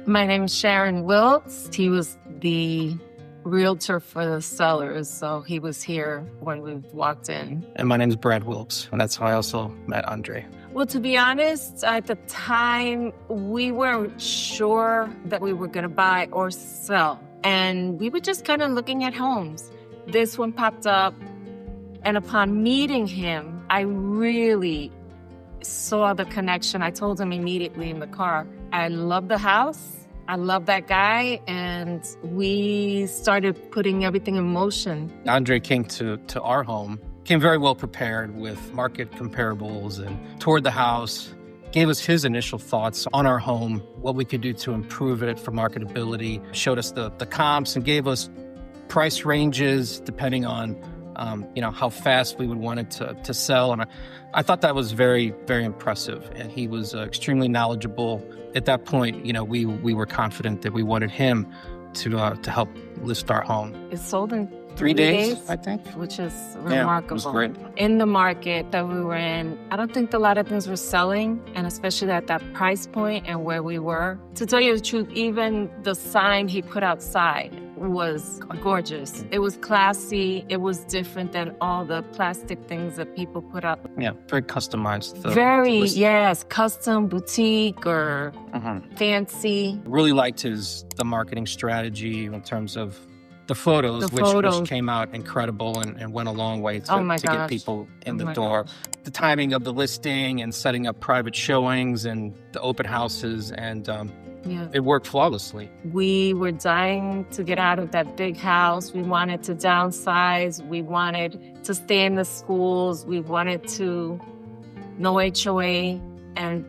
My name is Sharon Wilkes. He was the realtor for the sellers, so he was here when we walked in. And my name is Brad Wilkes, and that's how I also met Andrei. Well, to be honest, at the time, we weren't sure that we were going to buy or sell. And we were just kind of looking at homes. This one popped up. And upon meeting him, I really saw the connection. I told him immediately in the car, I love the house. I love that guy. And we started putting everything in motion. Andrei came to our home, came very well prepared with market comparables and toured the house, gave us his initial thoughts on our home, what we could do to improve it for marketability, showed us the comps and gave us price ranges depending on how fast we would want it to sell. And I thought that was very, very impressive. And he was extremely knowledgeable. At that point, we were confident that we wanted him to help list our home. It sold in 3 days, I think. Which is remarkable. It was great. In the market that we were in, I don't think a lot of things were selling, and especially at that price point and where we were. To tell you the truth, even the sign he put outside was gorgeous. It was classy. It was different than all the plastic things that people put up. Yeah, very customized. Yes, custom boutique or fancy. Really liked the marketing strategy in terms of the photos, which came out incredible and went a long way to get people in the door. The timing of the listing and setting up private showings and the open houses, and it worked flawlessly. We were dying to get out of that big house. We wanted to downsize. We wanted to stay in the schools. We wanted to no HOA. And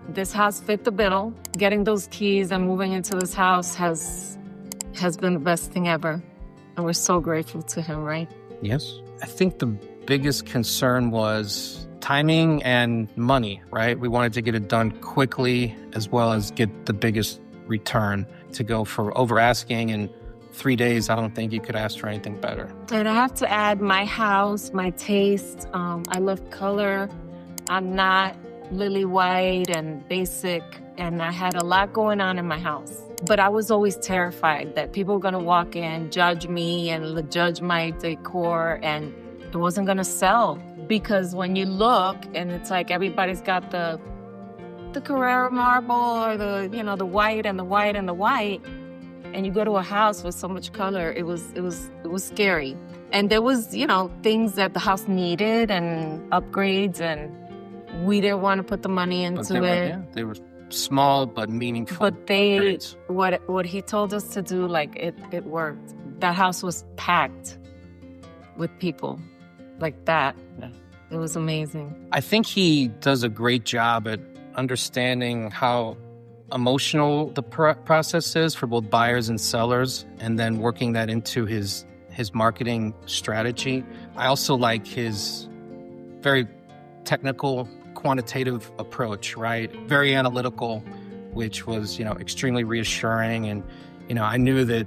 this house fit the bill. Getting those keys and moving into this house has been the best thing ever. And we're so grateful to him, right? Yes. I think the biggest concern was timing and money, right? We wanted to get it done quickly as well as get the biggest return. To go for over asking in 3 days, I don't think you could ask for anything better. And I have to add my house, my taste. I love color. I'm not lily white and basic. And I had a lot going on in my house. But I was always terrified that people were going to walk in, judge me and judge my decor, and it wasn't going to sell. Because when you look and it's like everybody's got the Carrara marble or the white and the white and the white, and you go to a house with so much color, it was scary. And there was, things that the house needed and upgrades, and we didn't want to put the money into it. They were small but meaningful. But what he told us to do, it worked. That house was packed with people like that. Yeah. It was amazing. I think he does a great job at understanding how emotional the process is for both buyers and sellers, and then working that into his marketing strategy. I also like his very technical, quantitative approach, right? Very analytical, which was, extremely reassuring. And, I knew that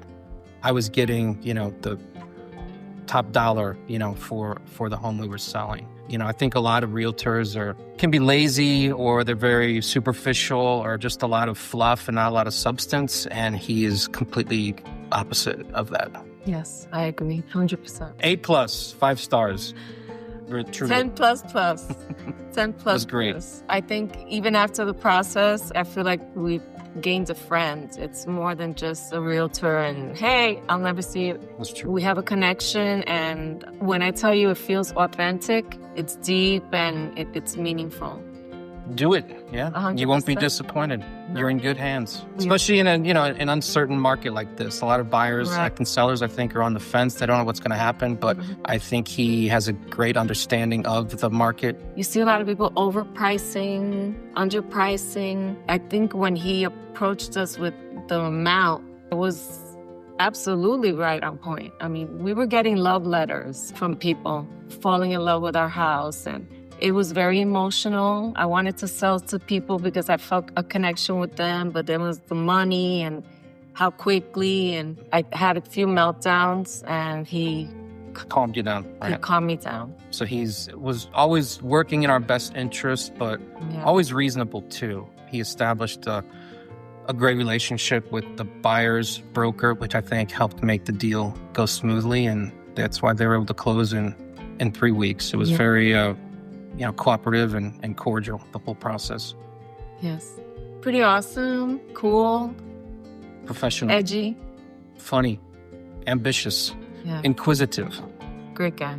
I was getting, the top dollar, for the home we were selling. I think a lot of realtors can be lazy, or they're very superficial, or just a lot of fluff and not a lot of substance. And he is completely opposite of that. Yes, I agree. 100%. 8+, 5 stars. 10 plus. 10 plus. That's great. Plus. I think even after the process, I feel like we've gained a friend. It's more than just a realtor and, hey, I'll never see you. That's true. We have a connection, and when I tell you it feels authentic, it's deep and it's meaningful. Do it, yeah. 100%. You won't be disappointed. No. You're in good hands, especially in an uncertain market like this. A lot of buyers and sellers, I think, are on the fence. They don't know what's going to happen, but I think he has a great understanding of the market. You see a lot of people overpricing, underpricing. I think when he approached us with the amount, it was absolutely right on point. I mean, we were getting love letters from people falling in love with our house, and it was very emotional. I wanted to sell to people because I felt a connection with them, but there was the money and how quickly, and I had a few meltdowns, and he calmed you down. Right? He calmed me down. So was always working in our best interest, but always reasonable too. He established a a great relationship with the buyer's broker, which I think helped make the deal go smoothly. And that's why they were able to close in 3 weeks. It was very, cooperative and cordial, the whole process. Yes. Pretty awesome, cool, Professional, edgy. funny, ambitious, Yeah. inquisitive. Great guy.